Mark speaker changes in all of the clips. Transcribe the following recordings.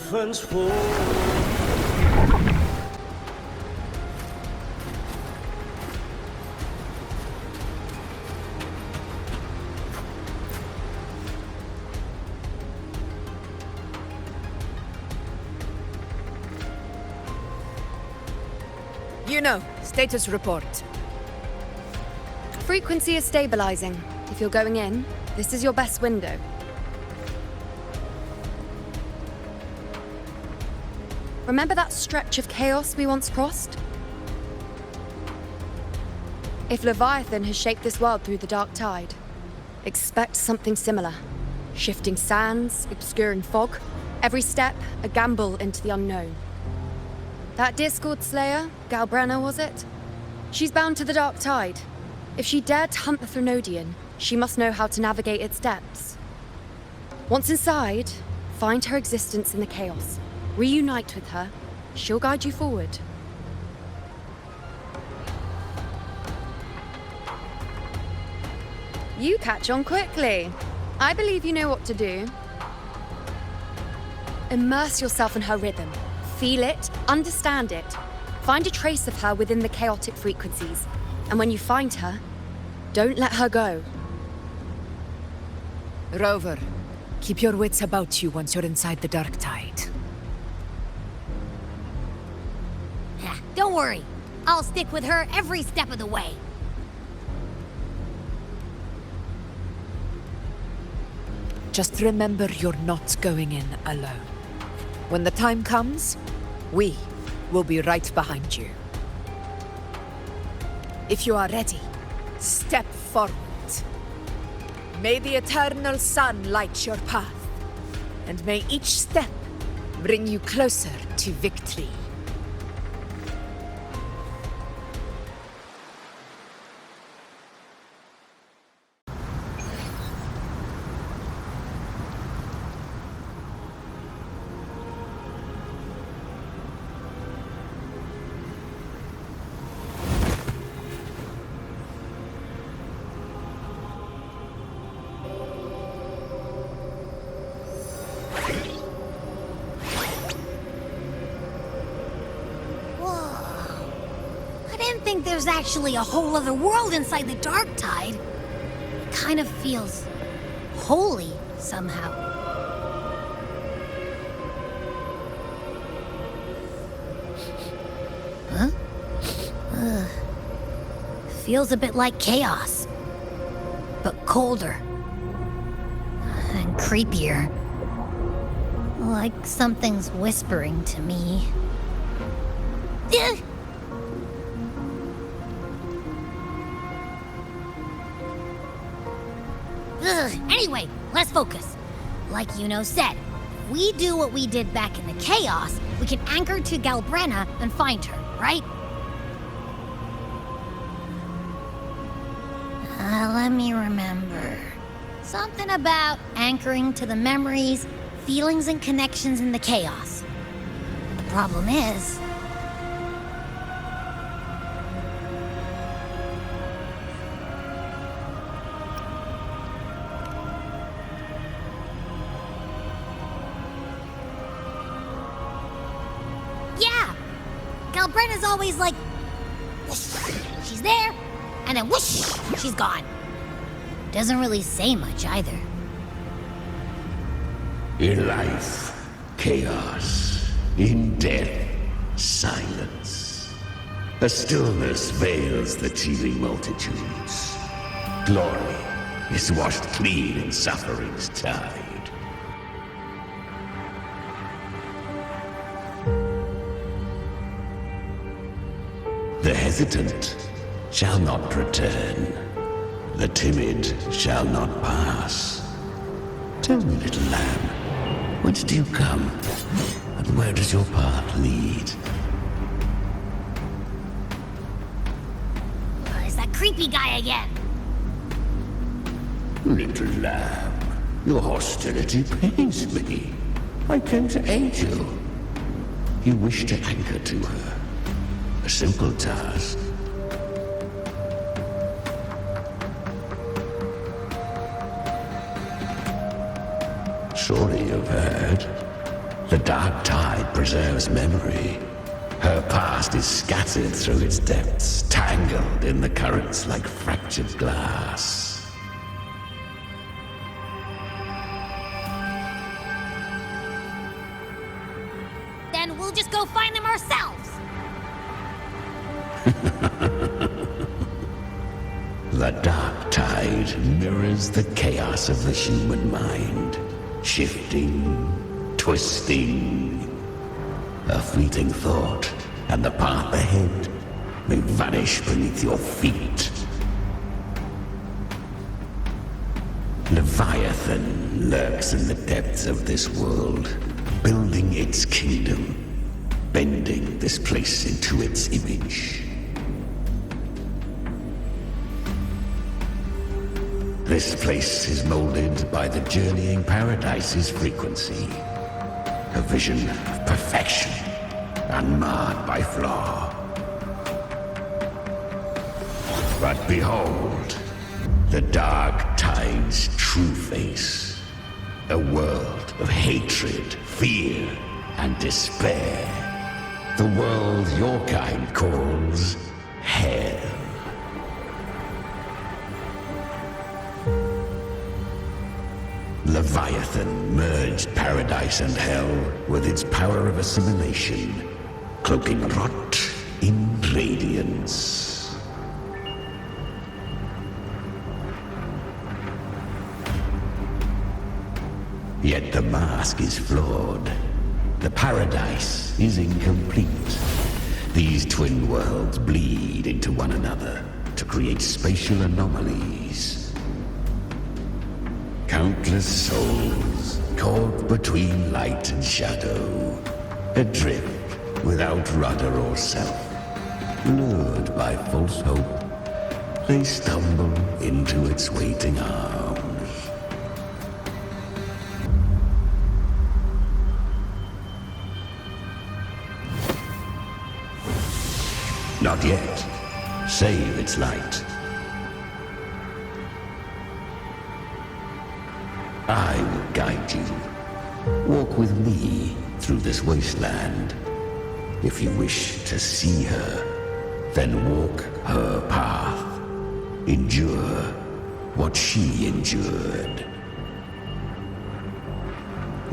Speaker 1: orphans fall.
Speaker 2: Luno, status report.
Speaker 3: Frequency is stabilizing. If you're going in, this is your best window. Remember that stretch of chaos we once crossed? If Leviathan has shaped this world through the dark tide, expect something similar. Shifting sands, obscuring fog, every step a gamble into the unknown. That Discord Slayer, Galbrenna was it? She's bound to the dark tide. If she dared to hunt the Threnodian, she must know how to navigate its depths. Once inside, find her existence in the chaos. Reunite with her. She'll guide you forward. You catch on quickly. I believe you know what to do. Immerse yourself in her rhythm. Feel it, understand it. Find a trace of her within the chaotic frequencies. And when you find her, don't let her go.
Speaker 2: Rover, keep your wits about you once you're inside the dark tide.
Speaker 4: Don't worry. I'll stick with her every step of the way.
Speaker 2: Just remember you're not going in alone. When the time comes, we will be right behind you. If you are ready, step forward. May the eternal sun light your path, and may each step bring you closer to victory.
Speaker 4: I think there's actually a whole other world inside the dark tide. It kind of feels holy somehow. Huh? Feels a bit like chaos, but colder and creepier. Like something's whispering to me. Anyway, let's focus. Like Yuno said, if we do what we did back in the chaos, we can anchor to Galbrenna and find her, right? Let me remember. Something about anchoring to the memories, feelings, and connections in the chaos. The problem is... yeah! Galbrenna's always like... whoosh, she's there, and then whoosh, she's gone. Doesn't really say much either.
Speaker 5: In life, chaos. In death, silence. A stillness veils the teeming multitudes. Glory is washed clean in suffering's tide. The hesitant shall not return. The timid shall not pass. Tell me, little lamb, whence do you come? And where does your path lead?
Speaker 4: Is that creepy guy again?
Speaker 5: Little lamb, your hostility pains me. I came to aid you. You wish to anchor to her. A simple task. Surely you've heard. The dark tide preserves memory. Her past is scattered through its depths, tangled in the currents like fractured glass.
Speaker 4: Then we'll just go find them ourselves.
Speaker 5: The dark tide mirrors the chaos of the human mind, shifting, twisting. A fleeting thought, and the path ahead may vanish beneath your feet. Leviathan lurks in the depths of this world, building its kingdom, bending this place into its image. This place is molded by the journeying paradise's frequency. A vision of perfection, unmarred by flaw. But behold, the dark tide's true face. A world of hatred, fear, and despair. The world your kind calls hell. Leviathan merged paradise and hell with its power of assimilation, cloaking rot in radiance. Yet the mask is flawed. The paradise is incomplete. These twin worlds bleed into one another to create spatial anomalies. Countless souls caught between light and shadow, adrift without rudder or self, lured by false hope, they stumble into its waiting arms. Not yet. Save its light. I will guide you. Walk with me through this wasteland. If you wish to see her, then walk her path. Endure what she endured.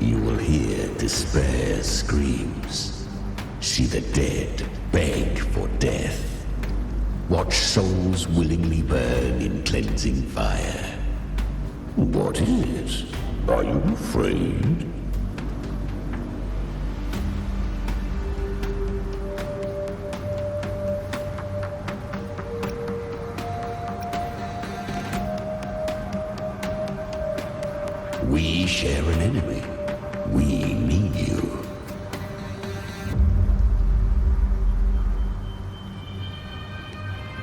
Speaker 5: You will hear despair's screams. See the dead beg for death. Watch souls willingly burn in cleansing fire. What is it? Are you afraid? We share an enemy. We need you.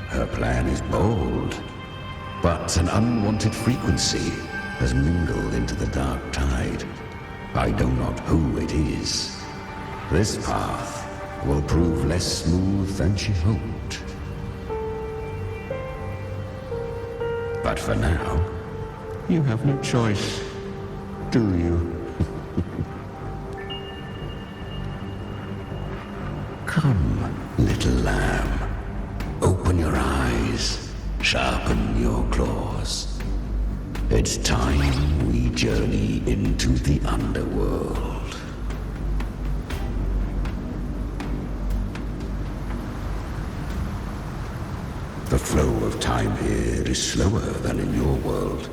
Speaker 5: Her plan is bold, but an unwanted frequency has mingled into the dark tide. I know not who it is. This path will prove less smooth than she hoped. But for now, you have no choice, do you? Come, little lamb. Open your eyes, sharpen your claws. It's time we journey into the underworld. The flow of time here is slower than in your world.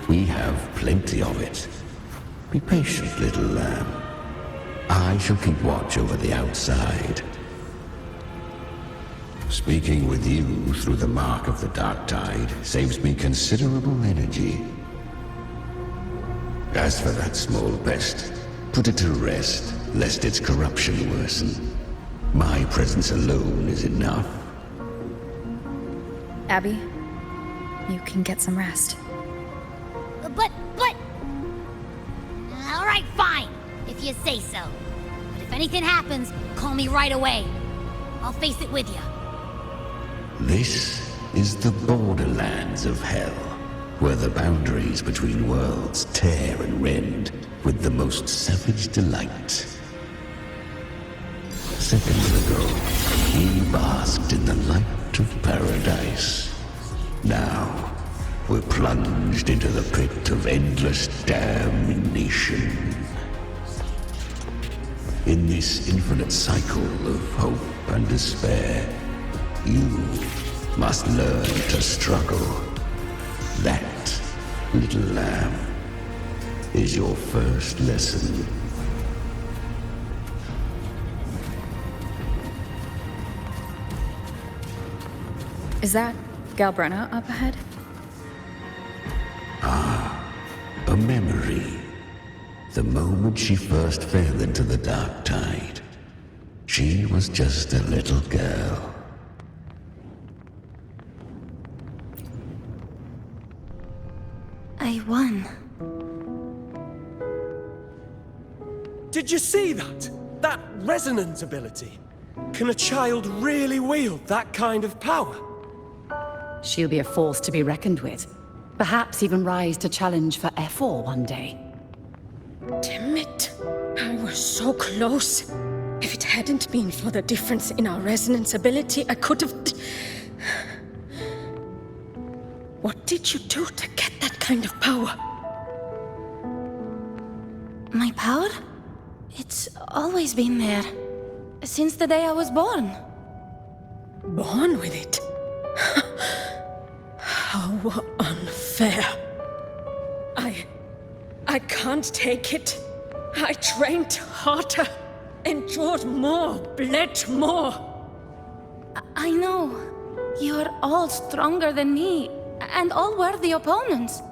Speaker 5: We have plenty of it. Be patient, little lamb. I shall keep watch over the outside. Speaking with you through the mark of the dark tide saves me considerable energy. As for that small pest, put it to rest, lest its corruption worsen. My presence alone is enough.
Speaker 3: Abby, you can get some rest.
Speaker 4: But... All right, fine, if you say so. But if anything happens, call me right away. I'll face it with you.
Speaker 5: This is the borderlands of hell. where the boundaries between worlds tear and rend with the most savage delight. Seconds ago, he basked in the light of paradise. Now, we're plunged into the pit of endless damnation. In this infinite cycle of hope and despair, you must learn to struggle. That, little lamb, is your first lesson.
Speaker 3: Is that Galbrenna up ahead?
Speaker 5: A memory. The moment she first fell into the dark tide, she was just a little girl.
Speaker 1: I won.
Speaker 6: Did you see that? That resonance ability? Can a child really wield that kind of power?
Speaker 7: She'll be a force to be reckoned with. Perhaps even rise to challenge for F4 one day.
Speaker 8: Damn it. I was so close. If it hadn't been for the difference in our resonance ability, I could have... What did you do to get that kind of power?
Speaker 1: My power? It's always been there. Since the day I was born.
Speaker 8: Born with it? How unfair. I can't take it. I trained harder, endured more, bled more.
Speaker 1: I know. You're all stronger than me, and all worthy opponents.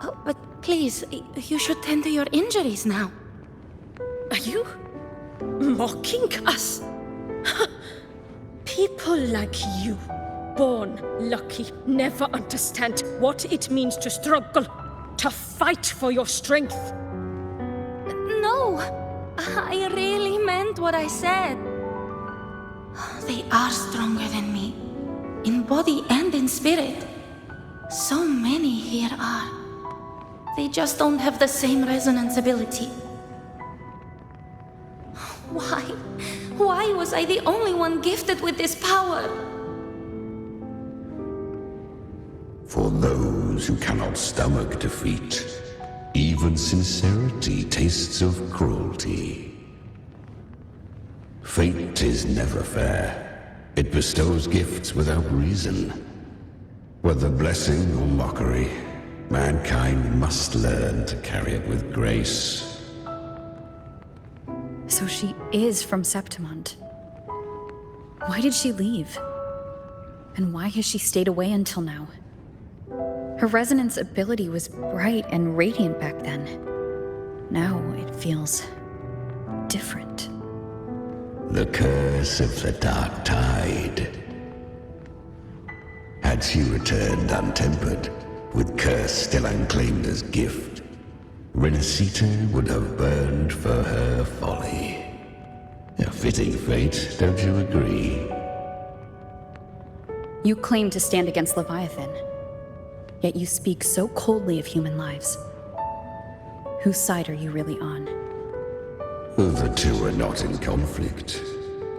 Speaker 1: Oh, but please, you should tend to your injuries now.
Speaker 8: Are you mocking us? People like you, born lucky, never understand what it means to struggle, to fight for your strength.
Speaker 1: No, I really meant what I said. They are stronger than me, in body and in spirit. So many here are. They just don't have the same resonance ability. Why? Why was I the only one gifted with this power?
Speaker 5: For those who cannot stomach defeat, even sincerity tastes of cruelty. Fate is never fair. It bestows gifts without reason. Whether blessing or mockery, mankind must learn to carry it with grace.
Speaker 3: So she is from Septimund. Why did she leave? And why has she stayed away until now? Her resonance ability was bright and radiant back then. Now it feels different.
Speaker 5: The curse of the dark tide. Had she returned untempered, with curse still unclaimed as gift, Renacita would have burned for her folly. A fitting fate, don't you agree?
Speaker 3: You claim to stand against Leviathan, yet you speak so coldly of human lives. Whose side are you really on?
Speaker 5: The two are not in conflict.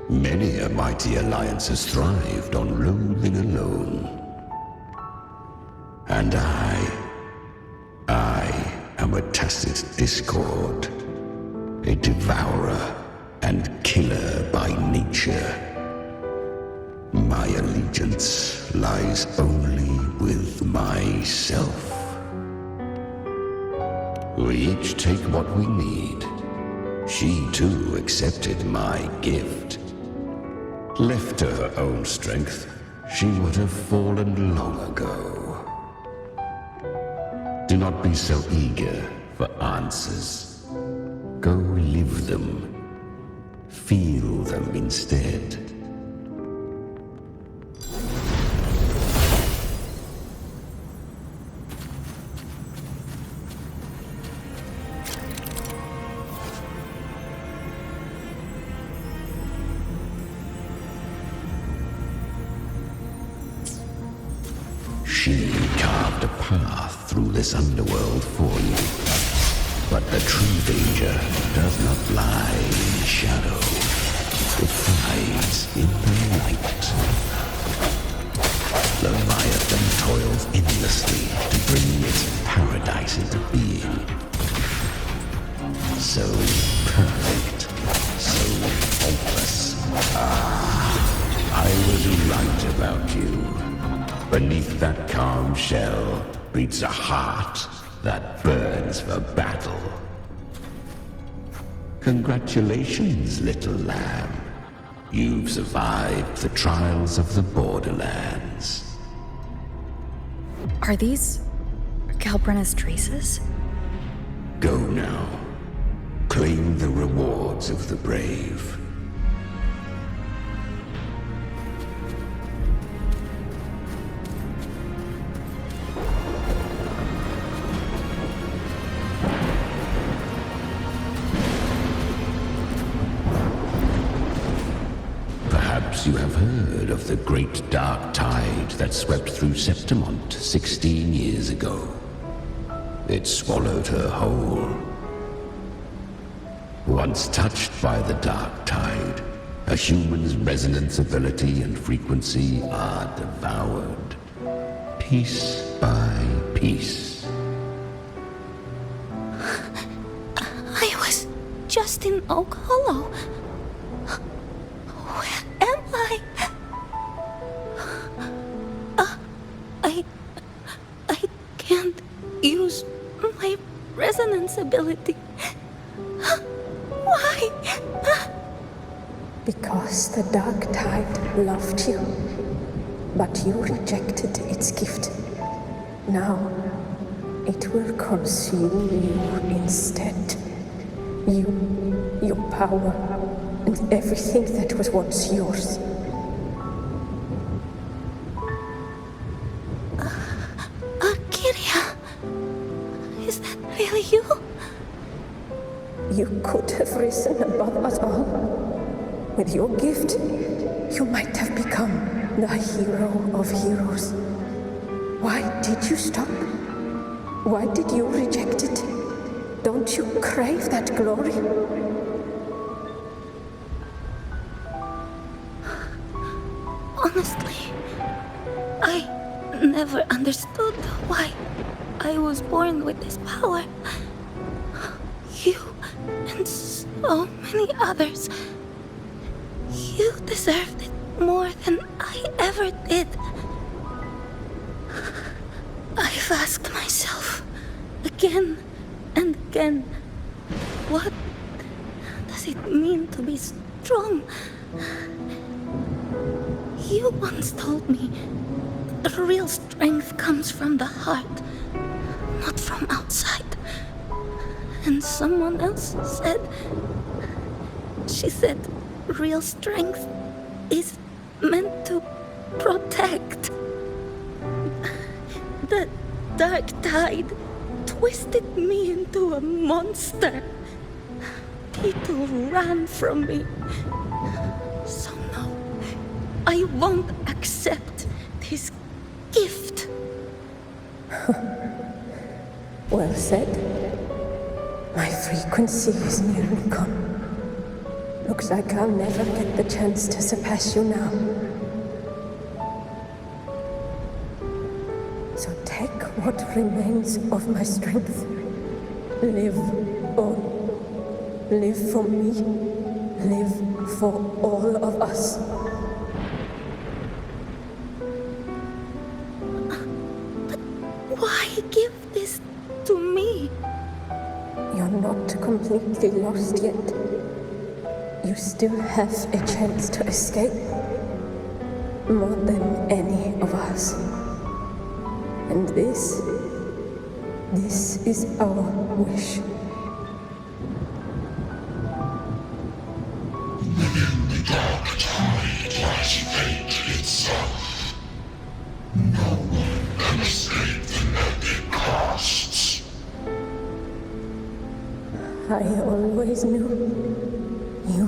Speaker 5: Many a mighty alliance has thrived on loathing alone. And I am a tacit discord, a devourer and killer by nature. My allegiance lies only with myself. We each take what we need. She too accepted my gift. Left to her own strength, she would have fallen long ago. Do not be so eager for answers. Go live them. Feel them instead. machine carved a path through this underworld for you. But the true danger does not lie in the shadow. It hides in the light. Leviathan toils endlessly to bring its paradise into being. So perfect, so faultless. I was right about you. Beneath that calm shell beats a heart that burns for battle. Congratulations, little lamb. You've survived the trials of the borderlands.
Speaker 3: Are these Galbrenna's traces?
Speaker 5: Go now. Claim the rewards of the brave. Perhaps you have heard of the great dark tide that swept through Septimont 16 years ago. It swallowed her whole. Once touched by the dark tide, a human's resonance ability and frequency are devoured, piece by piece.
Speaker 1: I was just in Oak Hollow. Where am I? I can't use my resonance ability. Why?
Speaker 9: Because the dark tide loved you, but you rejected its gift. Now, it will consume you instead. You, your power, and everything that was once yours.
Speaker 1: Kiria, is that really you?
Speaker 9: You could have risen above us all. With your gift, you might have become the hero of heroes. Why did you stop? Why did you reject it? Don't you crave that glory?
Speaker 1: Honestly, I never understood why I was born with this power. You and so many others. You deserved it more than I ever did. I've asked myself again and again, what does it mean to be strong? You once told me that real strength comes from the heart, not from outside. And someone else said, she said, real strength is meant to protect. The dark tide twisted me into a monster. People ran from me. So no, I won't accept this gift.
Speaker 9: Well said. My frequency is nearly gone. Looks like I'll never get the chance to surpass you now. So take what remains of my strength. Live on. Live for me. Live for all of us.
Speaker 1: But why give this to me?
Speaker 9: You're not completely lost yet. You still have a chance to escape. More than any of us. And this is our wish.
Speaker 10: Within the dark tide lies fate itself. No one can escape the net it casts.
Speaker 9: I always knew you,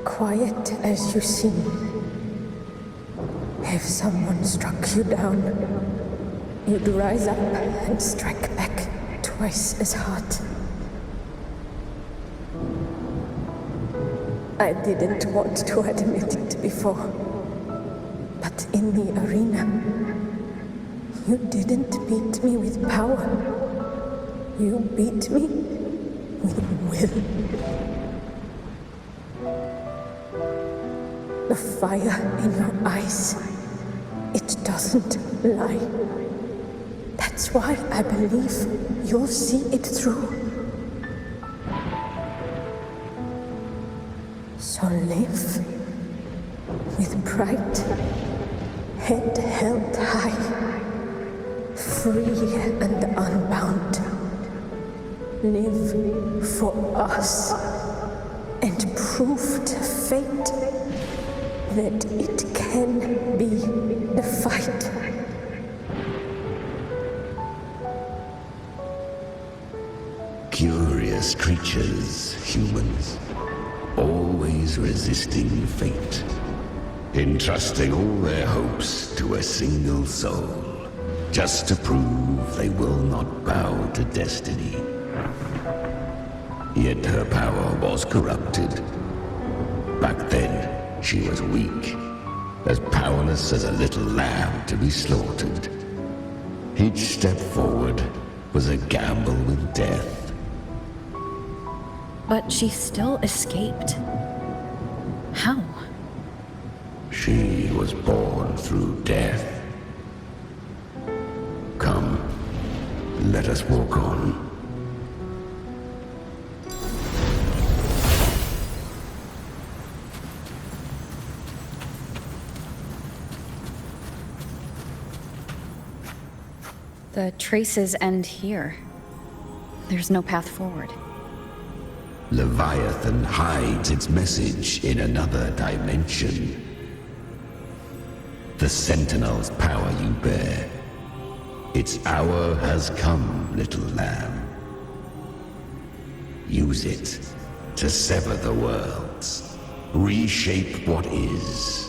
Speaker 9: quiet as you seem, If someone struck you down, you'd rise up and strike back twice as hard. I didn't want to admit it before, but in the arena, you didn't beat me with power. You beat me with will. The fire in your eyes, it doesn't lie. That's why I believe you'll see it through. So live with pride, head held high, free and unbound. Live for us and prove to fate that it can be the fight.
Speaker 5: Curious creatures, humans, always resisting fate, entrusting all their hopes to a single soul, just to prove they will not bow to destiny. Yet her power was corrupted. Back then, she was weak, as powerless as a little lamb to be slaughtered. Each step forward was a gamble with death.
Speaker 1: But she still escaped. How?
Speaker 5: She was born through death. Come, let us walk on.
Speaker 1: The traces end here. There's no path forward.
Speaker 5: Leviathan hides its message in another dimension. The Sentinel's power you bear. Its hour has come, little lamb. Use it to sever the worlds, reshape what is.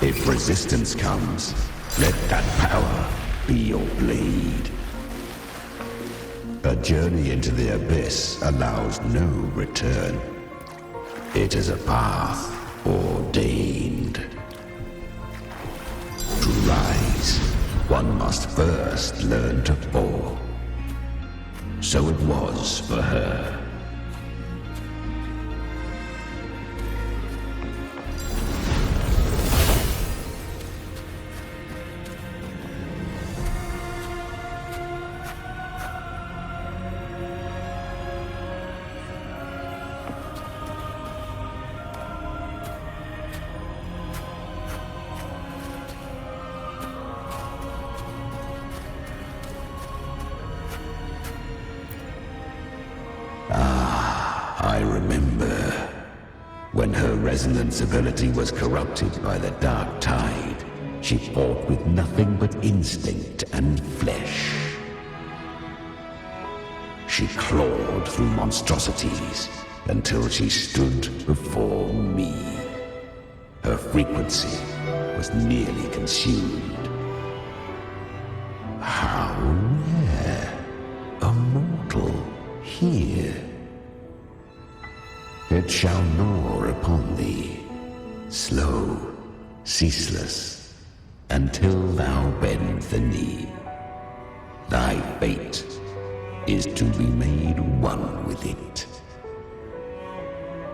Speaker 5: If resistance comes, let that power be your blade. A journey into the abyss allows no return. It is a path ordained. To rise, one must first learn to fall. So it was for her. I remember when her resonance ability was corrupted by the dark tide. She fought with nothing but instinct and flesh. She clawed through monstrosities until she stood before me. Her frequency was nearly consumed. How rare! A mortal here. It shall gnaw upon thee, slow, ceaseless, until thou bend the knee. Thy fate is to be made one with it.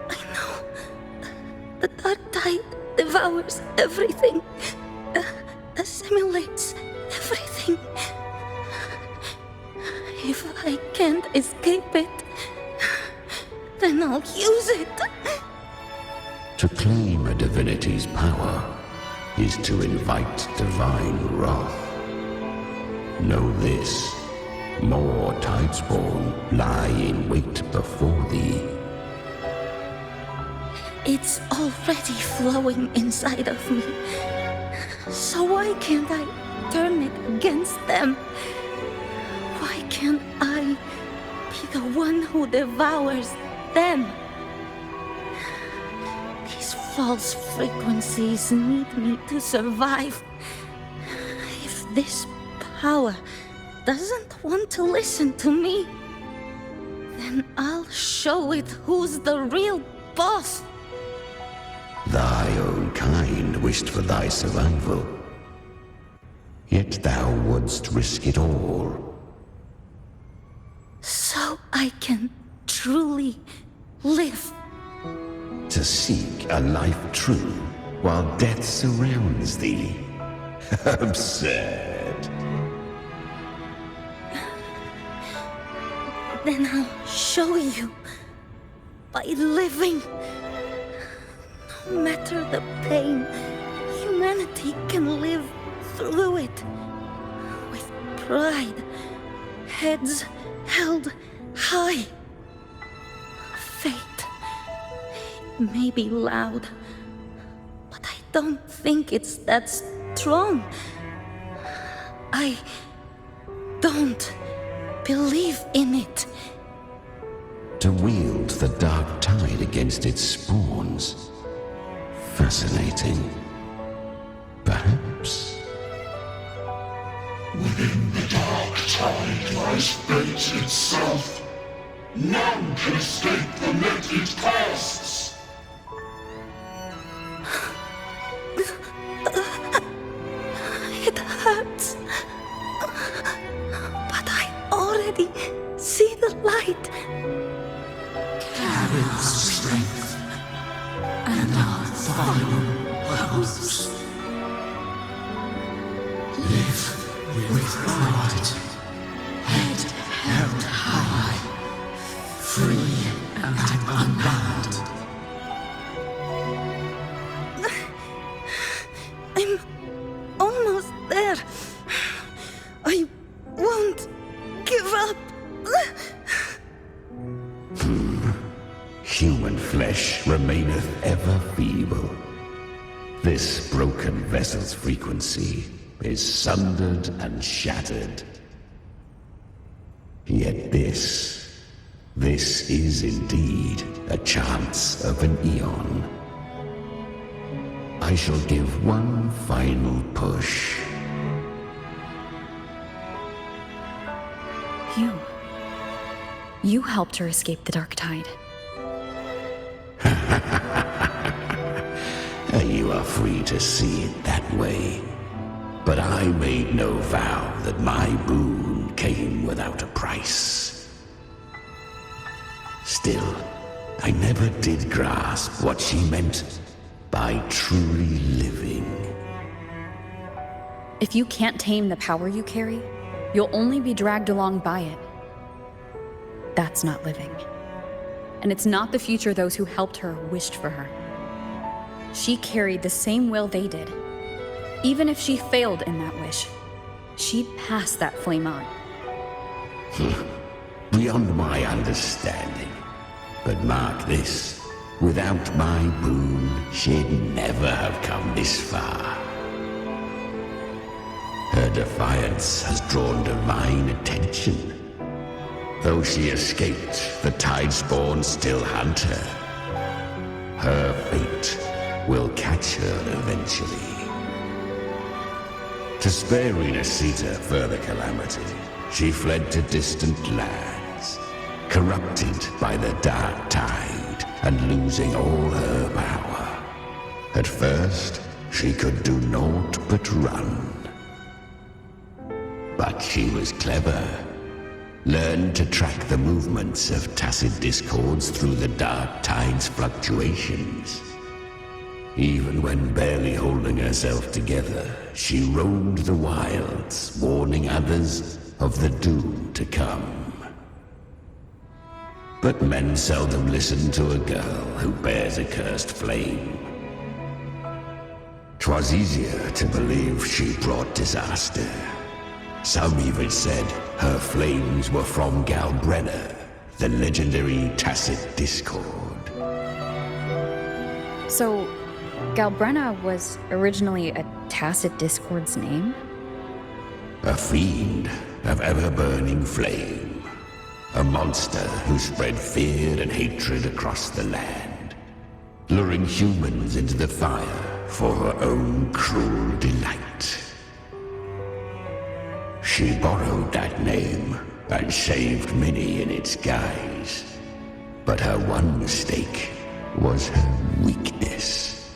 Speaker 1: I know. The dark tide devours everything, assimilates everything. If I can't escape it, then I'll use it.
Speaker 5: To claim a divinity's power is to invite divine wrath. Know this, more tidespawn lie in wait before thee,
Speaker 1: It's already flowing inside of me. So why can't I turn it against them? Why can't I be the one who devours them? These false frequencies need me to survive. If this power doesn't want to listen to me, then I'll show it who's the real boss.
Speaker 5: Thy own kind wished for thy survival. Yet thou wouldst risk it all.
Speaker 1: So I can truly live.
Speaker 5: To seek a life true while death surrounds thee. Absurd.
Speaker 1: Then I'll show you by living. No matter the pain, humanity can live through it with pride, heads held high. Fate, it may be loud, but I don't think it's that strong. I don't believe in it.
Speaker 5: To wield the dark tide against its spawns. Fascinating. Perhaps.
Speaker 10: Within the dark tide lies fate itself. None can escape the net it casts.
Speaker 1: It hurts. But I already see the light.
Speaker 10: Carry our strength and our final hopes. Live with pride, head held high, free and unbound.
Speaker 1: I'm almost there. I won't give up.
Speaker 5: Human flesh remaineth ever feeble. This broken vessel's frequency is sundered and shattered. Yet this is indeed a chance of an eon. I shall give one final push.
Speaker 3: You helped her escape the dark tide.
Speaker 5: You are free to see it that way. But I made no vow that my boon came without a price. Still, I never did grasp what she meant by truly living.
Speaker 3: If you can't tame the power you carry, you'll only be dragged along by it. That's not living. And it's not the future those who helped her wished for her. She carried the same will they did. Even if she failed in that wish, she'd pass that flame on.
Speaker 5: Beyond my understanding. But mark this, without my boon, she'd never have come this far. Her defiance has drawn divine attention. Though she escaped, the Tidespawn still hunt her. Her fate will catch her eventually. To spare Renacita further calamity, she fled to distant lands, corrupted by the dark tide and losing all her power. At first, she could do naught but run. But she was clever. Learned to track the movements of tacit discords through the dark tide's fluctuations. Even when barely holding herself together, she roamed the wilds, warning others of the doom to come. But men seldom listen to a girl who bears a cursed flame. 'Twas easier to believe she brought disaster. Some even said her flames were from Galbrenna, the legendary tacit discord.
Speaker 11: So, Galbrenna was originally a tacit discord's name?
Speaker 5: A fiend of ever-burning flame. A monster who spread fear and hatred across the land, luring humans into the fire for her own cruel delight. She borrowed that name and saved many in its guise. But her one mistake was her weakness.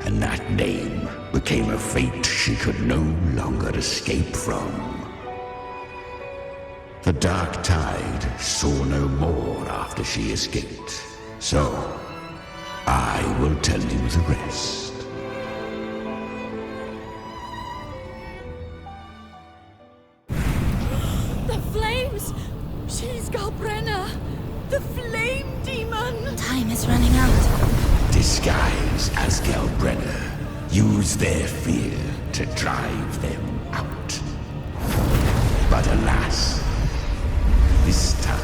Speaker 5: And that name became a fate she could no longer escape from. The Dark Tide saw no more after she escaped. So, I will tell you the rest.
Speaker 8: The flames! She's Galbrenna! The flame demon!
Speaker 1: Time is running out.
Speaker 5: Disguise as Galbrenna. Use their fear to drive them out. But alas, this time,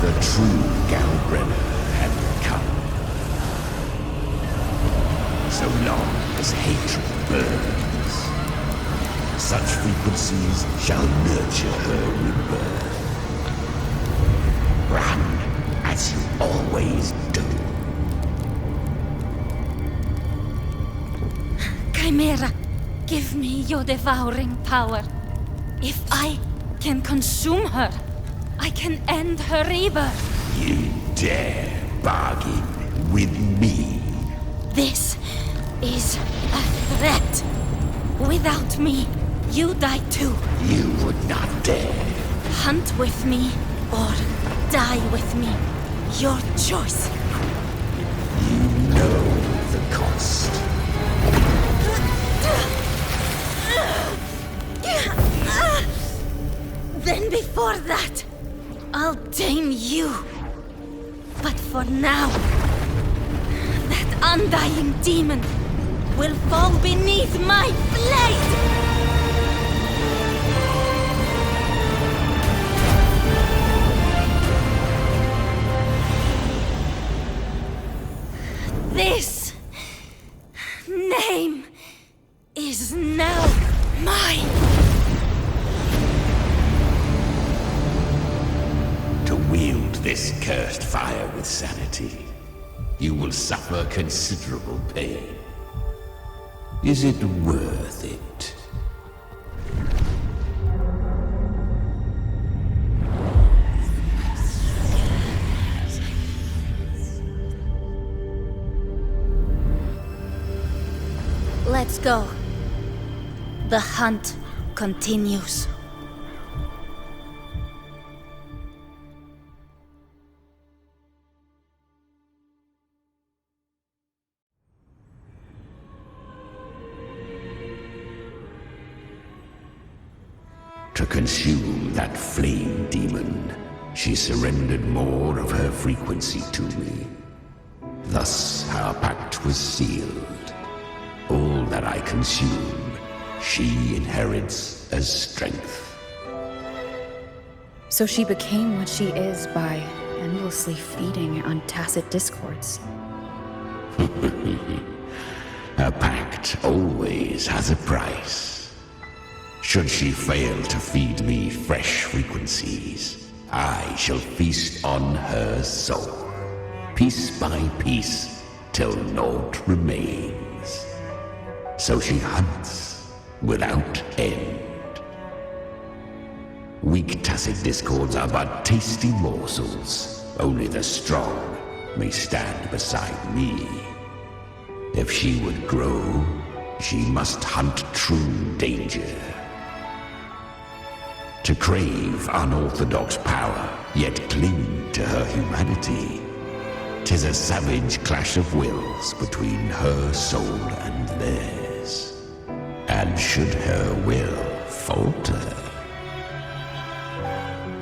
Speaker 5: the true Galbrenna had come. So long as hatred burns, such frequencies shall nurture her rebirth. Run as you always do.
Speaker 1: Chimera, give me your devouring power. If I can consume her, I can end her rebirth.
Speaker 5: You dare bargain with me?
Speaker 1: This is a threat. Without me, you die too.
Speaker 5: You would not dare.
Speaker 1: Hunt with me or die with me. Your choice.
Speaker 5: You know the cost.
Speaker 1: Then before that, I'll tame you. But for now, that undying demon will fall beneath my blade! This name is now mine.
Speaker 5: To wield this cursed fire with sanity, you will suffer considerable pain. Is it worth it?
Speaker 1: Let's go. The hunt continues.
Speaker 5: To consume that flame demon, she surrendered more of her frequency to me. Thus our pact was sealed. All that I consume, she inherits as strength.
Speaker 11: So she became what she is by endlessly feeding on tacit discords.
Speaker 5: A pact always has a price. Should she fail to feed me fresh frequencies, I shall feast on her soul, piece by piece, till naught remains. So she hunts without end. Weak tacit discords are but tasty morsels. Only the strong may stand beside me. If she would grow, she must hunt true danger. To crave unorthodox power, yet cling to her humanity, 'tis a savage clash of wills between her soul and theirs. And should her will falter,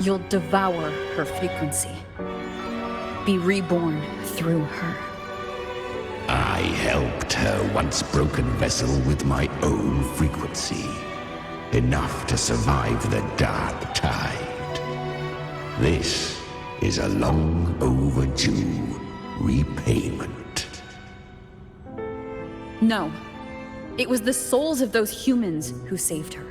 Speaker 11: You'll devour her frequency. Be reborn through her.
Speaker 5: I helped her once broken vessel with my own frequency. Enough to survive the Dark Tide. This is a long overdue repayment.
Speaker 11: No. It was the souls of those humans who saved her.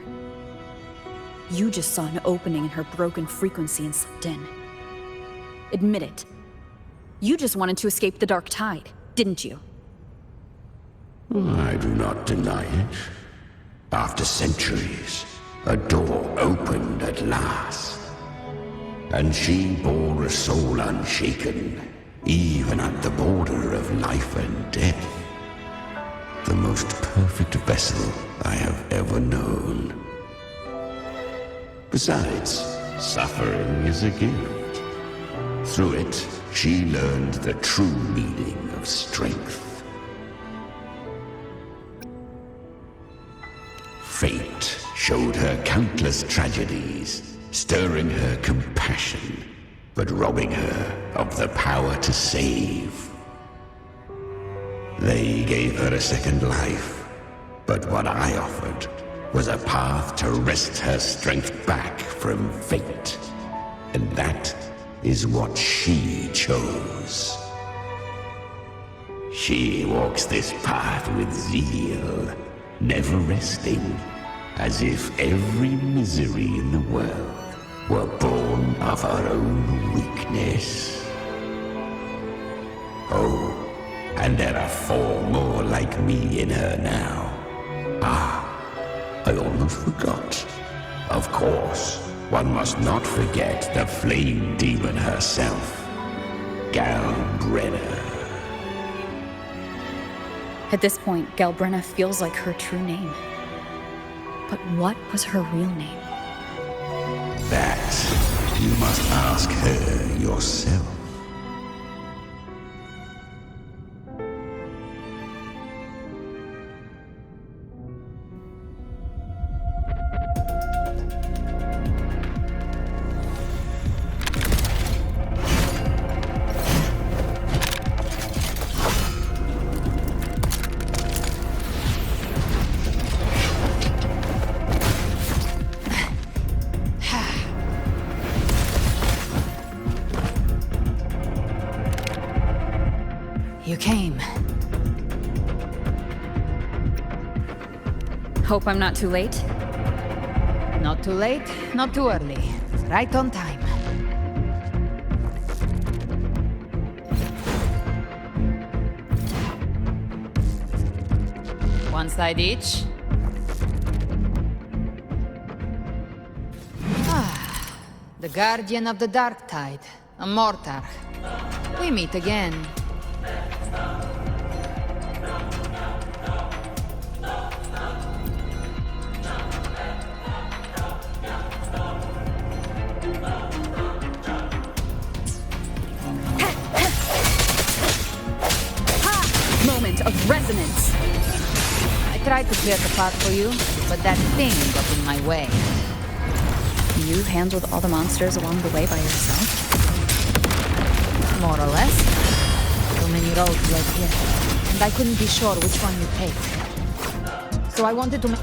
Speaker 11: You just saw an opening in her broken frequency and slipped in. Admit it. You just wanted to escape the Dark Tide, didn't you?
Speaker 5: I do not deny it. After centuries, a door opened at last. And she bore a soul unshaken, even at the border of life and death. The most perfect vessel I have ever known. Besides, suffering is a gift. Through it, she learned the true meaning of strength. Fate showed her countless tragedies, stirring her compassion, but robbing her of the power to save. They gave her a second life, but what I offered was a path to wrest her strength back from fate. And that is what she chose. She walks this path with zeal, never resting, as if every misery in the world were born of her own weakness. Oh, and there are 4 more like me in her now. I almost forgot. Of course, one must not forget the flame demon herself, Galbrenna.
Speaker 11: At this point, Galbrenna feels like her true name. But what was her real name?
Speaker 5: That you must ask her yourself.
Speaker 11: You came. Hope I'm not too late?
Speaker 12: Not too late, not too early. Right on time. One side each. The Guardian of the Dark Tide, a mortar. We meet again.
Speaker 11: Moment of resonance!
Speaker 12: I tried to clear the path for you, but that thing got in my way.
Speaker 11: You handled all the monsters along the way by yourself?
Speaker 12: More or less. So many roads led here, and I couldn't be sure which one you'd take. So I wanted to make...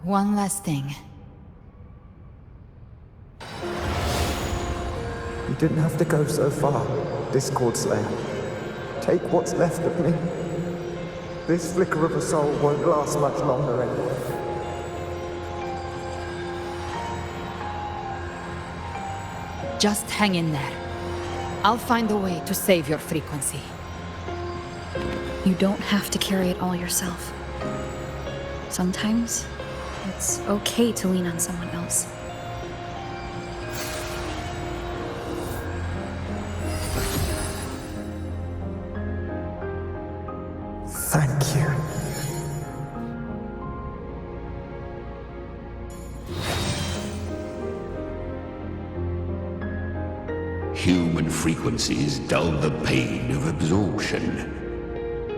Speaker 12: One last thing.
Speaker 13: You didn't have to go so far, Discord Slayer. Take what's left of me. This flicker of a soul won't last much longer anyway.
Speaker 12: Just hang in there. I'll find a way to save your frequency.
Speaker 11: You don't have to carry it all yourself. Sometimes, it's okay to lean on someone else.
Speaker 13: Thank you.
Speaker 5: Human frequencies dull the pain of absorption.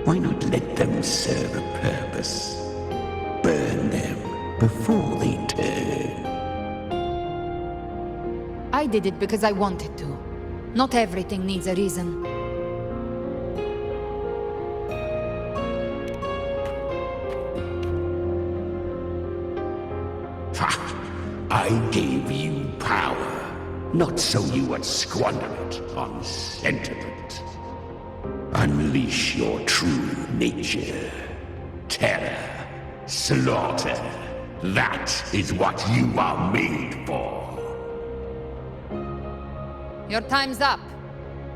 Speaker 5: Why not let them serve a purpose? Burn them before they turn.
Speaker 12: I did it because I wanted to. Not everything needs a reason.
Speaker 5: I gave you power, not so you would squander it on sentiment. Unleash your true nature. Terror, slaughter. That is what you are made for.
Speaker 12: Your time's up.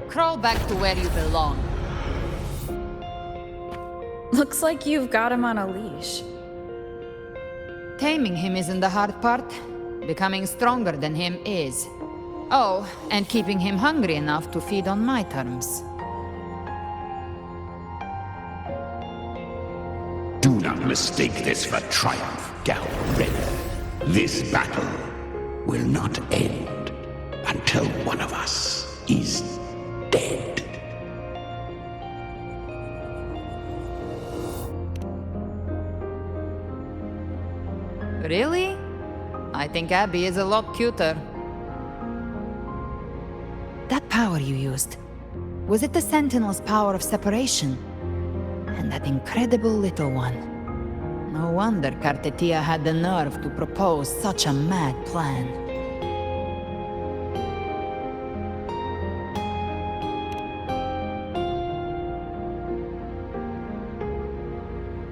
Speaker 12: Crawl back to where you belong.
Speaker 11: Looks like you've got him on a leash.
Speaker 12: Taming him isn't the hard part. Becoming stronger than him is. Oh, and keeping him hungry enough to feed on my terms.
Speaker 5: Do not mistake this for triumph, Galred. This battle will not end until one of us is dead.
Speaker 12: Really? I think Abby is a lot cuter. That power you used, was it the Sentinel's power of separation? And that incredible little one. No wonder Cartetia had the nerve to propose such a mad plan.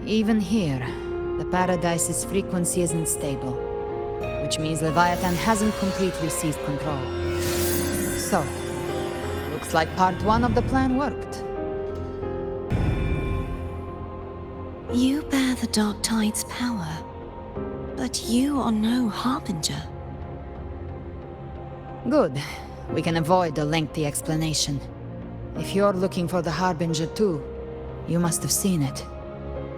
Speaker 12: Even here, the Paradise's frequency isn't stable, which means Leviathan hasn't completely seized control. So, looks like part 1 of the plan worked.
Speaker 1: You bear the Dark Tide's power, but you are no Harbinger.
Speaker 12: Good. We can avoid a lengthy explanation. If you're looking for the Harbinger too, you must have seen it.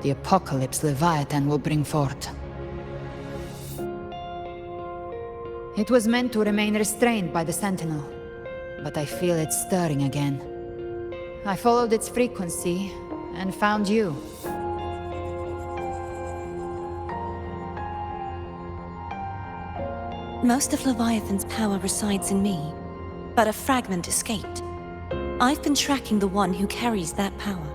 Speaker 12: The apocalypse Leviathan will bring forth. It was meant to remain restrained by the Sentinel, but I feel it stirring again. I followed its frequency and found you.
Speaker 1: Most of Leviathan's power resides in me, but a fragment escaped. I've been tracking the one who carries that power.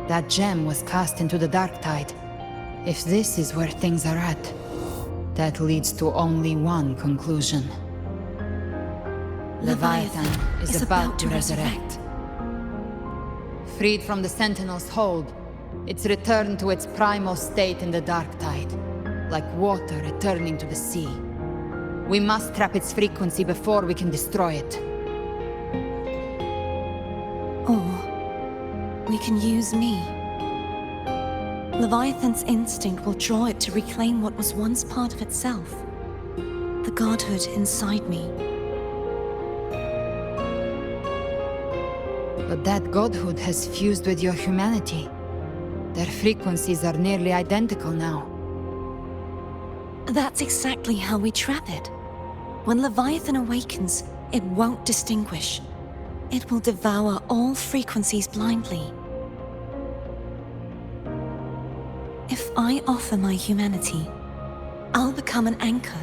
Speaker 12: That gem was cast into the Dark Tide. If this is where things are at, that leads to only one conclusion. Leviathan is about to resurrect. Freed from the Sentinel's hold, it's returned to its primal state in the Dark Tide, like water returning to the sea. We must trap its frequency before we can destroy it.
Speaker 1: Or we can use me. Leviathan's instinct will draw it to reclaim what was once part of itself. The godhood inside me.
Speaker 12: But that godhood has fused with your humanity. Their frequencies are nearly identical now.
Speaker 1: That's exactly how we trap it. When Leviathan awakens, it won't distinguish. It will devour all frequencies blindly. If I offer my humanity, I'll become an anchor,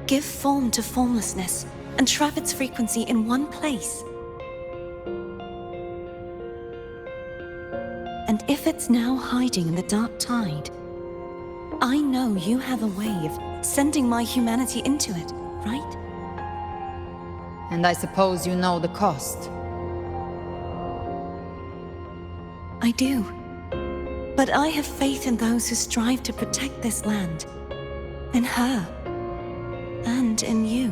Speaker 1: give form to formlessness, and trap its frequency in one place. And if it's now hiding in the Dark Tide, I know you have a way of sending my humanity into it, right?
Speaker 12: And I suppose you know the cost.
Speaker 1: I do. But I have faith in those who strive to protect this land. In her. And in you.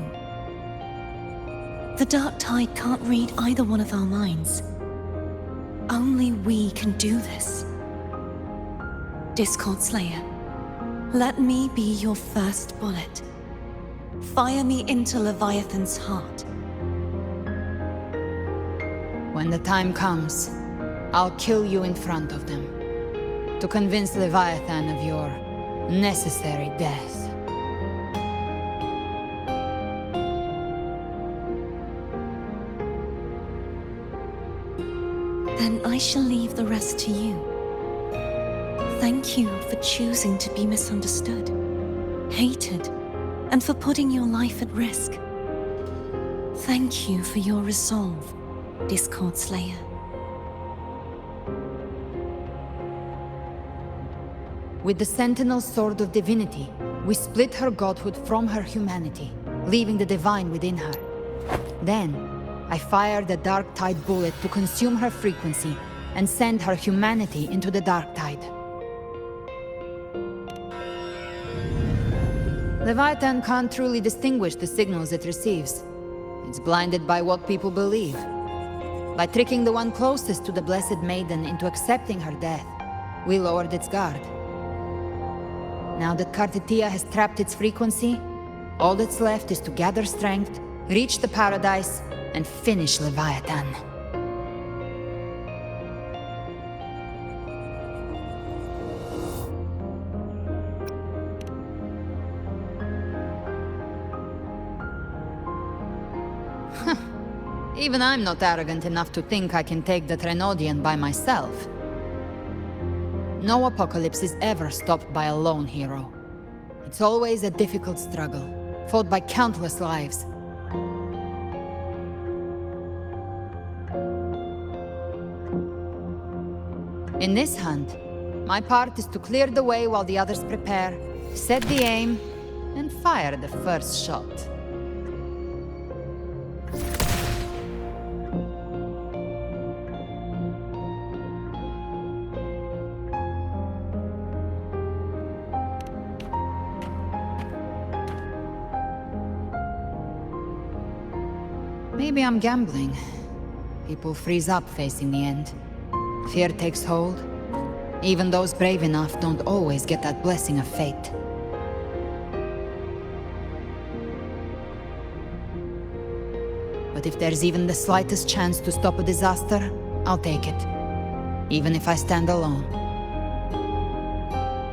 Speaker 1: The Dark Tide can't read either one of our minds. Only we can do this. Discord Slayer, let me be your first bullet. Fire me into Leviathan's heart.
Speaker 12: When the time comes, I'll kill you in front of them, to convince Leviathan of your necessary death.
Speaker 1: Then I shall leave the rest to you. Thank you for choosing to be misunderstood, hated,
Speaker 14: and for putting your life at risk. Thank you for your resolve, Discord Slayer.
Speaker 12: With the Sentinel's Sword of Divinity, we split her godhood from her humanity, leaving the divine within her. Then, I fired the Dark Tide bullet to consume her frequency and send her humanity into the Dark Tide. Leviathan can't truly distinguish the signals it receives. It's blinded by what people believe. By tricking the one closest to the Blessed Maiden into accepting her death, we lowered its guard. Now that Kartitia has trapped its frequency, all that's left is to gather strength, reach the Paradise, and finish Leviathan. Even I'm not arrogant enough to think I can take the Trenodian by myself. No apocalypse is ever stopped by a lone hero. It's always a difficult struggle, fought by countless lives. In this hunt, my part is to clear the way while the others prepare, set the aim, and fire the first shot. Maybe I'm gambling. People freeze up facing the end. Fear takes hold. Even those brave enough don't always get that blessing of fate. But if there's even the slightest chance to stop a disaster, I'll take it. Even if I stand alone.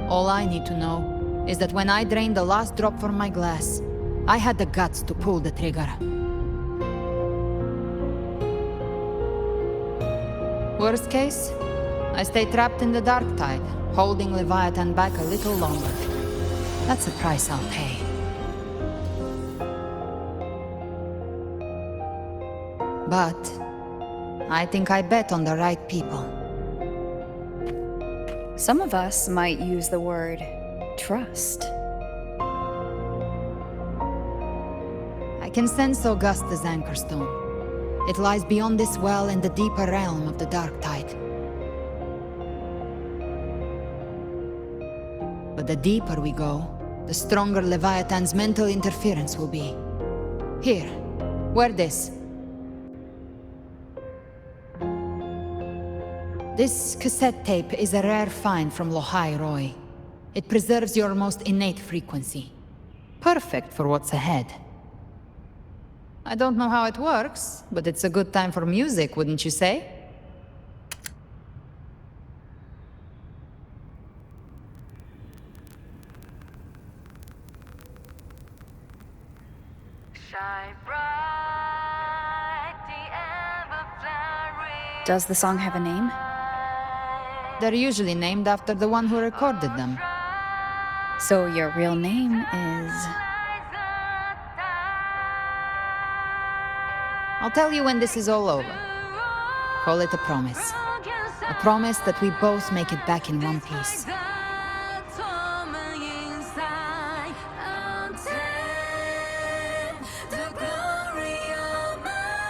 Speaker 12: All I need to know is that when I drained the last drop from my glass, I had the guts to pull the trigger. Worst case, I stay trapped in the Dark Tide, holding Leviathan back a little longer. That's a price I'll pay. But I think I bet on the right people.
Speaker 11: Some of us might use the word trust.
Speaker 12: I can sense Augusta's anchor stone. It lies beyond this well in the deeper realm of the Dark Tide. But the deeper we go, the stronger Leviathan's mental interference will be. Here, wear this. This cassette tape is a rare find from Lohai Roy. It preserves your most innate frequency. Perfect for what's ahead. I don't know how it works, but it's a good time for music, wouldn't you say?
Speaker 11: Does the song have a name?
Speaker 12: They're usually named after the one who recorded them.
Speaker 11: So your real name is...
Speaker 12: I'll tell you when this is all over. Call it a promise. A promise that we both make it back in one piece.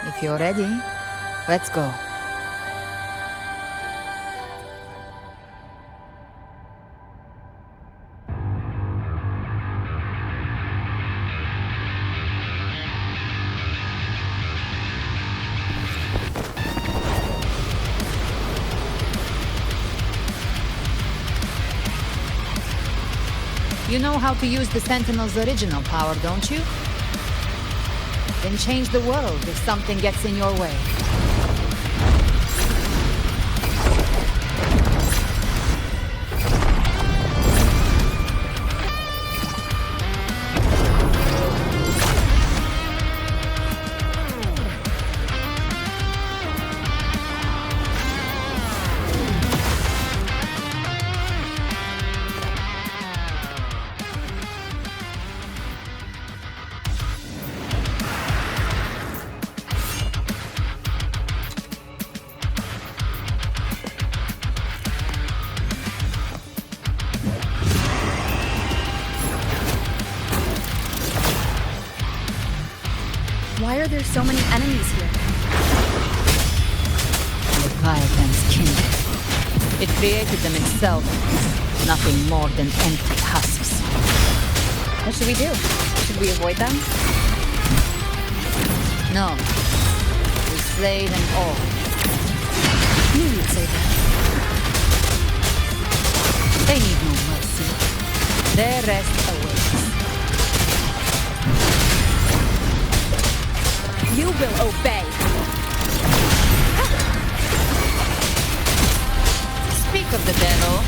Speaker 12: If you're ready, let's go. You know how to use the Sentinel's original power, don't you? Then change the world if something gets in your way.
Speaker 11: Why are there so many enemies here?
Speaker 12: Leviathan's kindred. It created them itself. Nothing more than empty husks.
Speaker 11: What should we do? Should we avoid them?
Speaker 12: No. We slay them all.
Speaker 11: Knew you'd say that.
Speaker 12: They need no mercy. Their rest awaits.
Speaker 11: You will obey.
Speaker 12: Speak of the devil.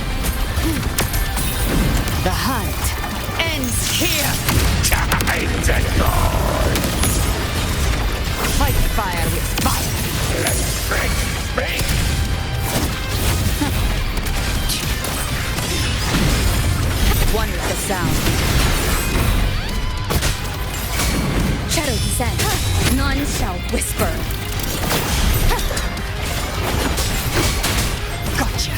Speaker 12: The hunt ends here.
Speaker 5: Time to go.
Speaker 12: Fight fire with fire.
Speaker 5: Let's break.
Speaker 12: One with the sound.
Speaker 11: Shadow descend. None shall whisper.
Speaker 12: Gotcha.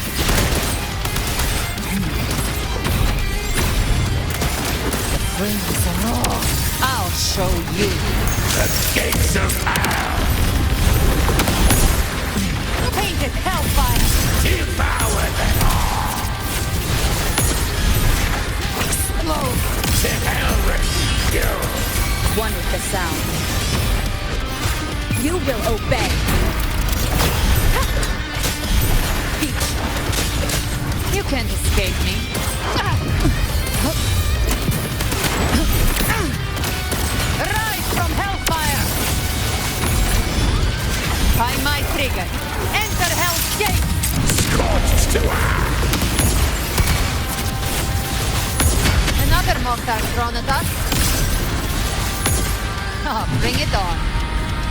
Speaker 12: The flames are all. I'll show you.
Speaker 5: The gates of hell.
Speaker 12: Painted hellfire.
Speaker 5: Devour them all.
Speaker 12: Explode.
Speaker 5: To hell with you.
Speaker 11: One with the sound. You will obey.
Speaker 12: You can't escape me. Rise from hellfire! By my trigger, enter Hell's Gate!
Speaker 5: Scorched to earth.
Speaker 12: Another mortar thrown at us. Oh, bring it on.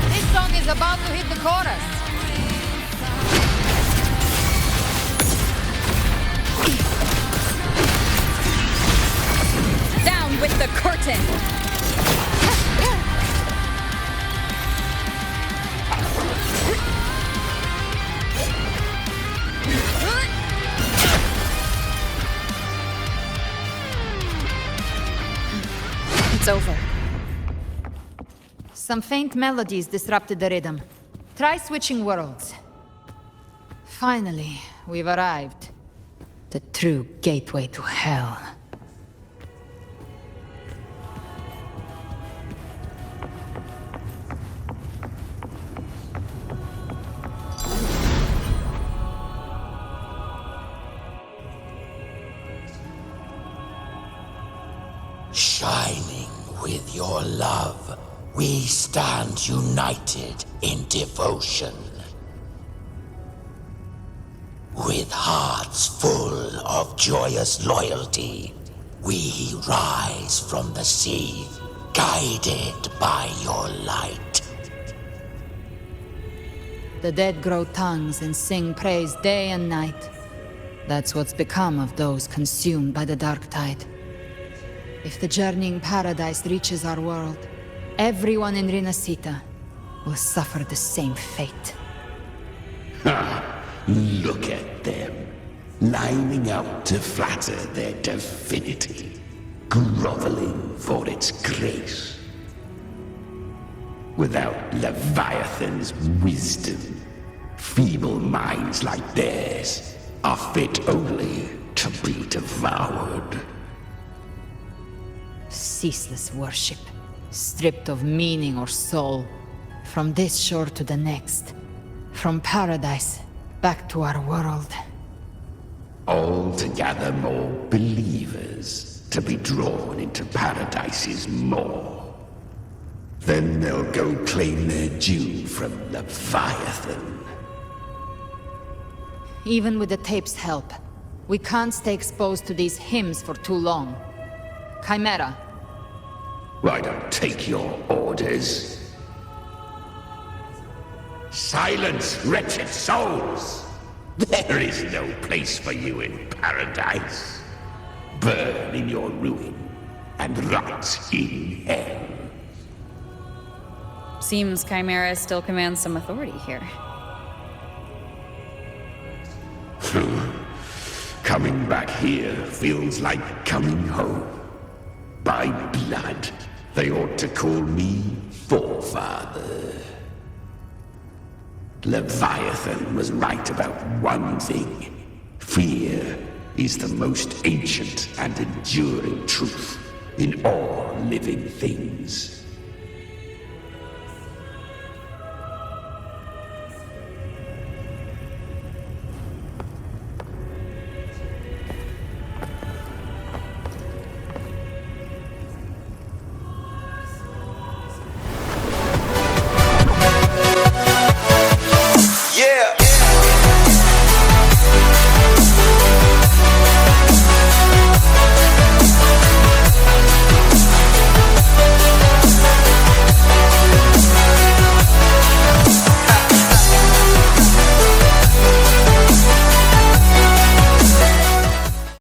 Speaker 12: This song is about to hit the chorus.
Speaker 11: Down with the curtain! It's over.
Speaker 12: Some faint melodies disrupted the rhythm. Try switching worlds. Finally, we've arrived. The true gateway to hell.
Speaker 5: Shining with your love, we stand united in devotion. With hearts full of joyous loyalty, we rise from the sea, guided by your light.
Speaker 12: The dead grow tongues and sing praise day and night. That's what's become of those consumed by the dark tide. If the journeying paradise reaches our world, everyone in Rinasita will suffer the same fate.
Speaker 5: Ha! Look at them, lining up to flatter their divinity, groveling for its grace. Without Leviathan's wisdom, feeble minds like theirs are fit only to be devoured.
Speaker 12: Ceaseless worship, stripped of meaning or soul, from this shore to the next, from paradise back to our world.
Speaker 5: All to gather more believers to be drawn into Paradise's maw. Then they'll go claim their due from Leviathan.
Speaker 12: Even with the tape's help, we can't stay exposed to these hymns for too long. Chimera.
Speaker 5: I don't take your orders. Silence, wretched souls! There is no place for you in paradise. Burn in your ruin and rot in hell.
Speaker 11: Seems Chimera still commands some authority here.
Speaker 5: Coming back here feels like coming home. By blood, They ought to call me Forefather. Leviathan was right about one thing. Fear is the most ancient and enduring truth in all living things.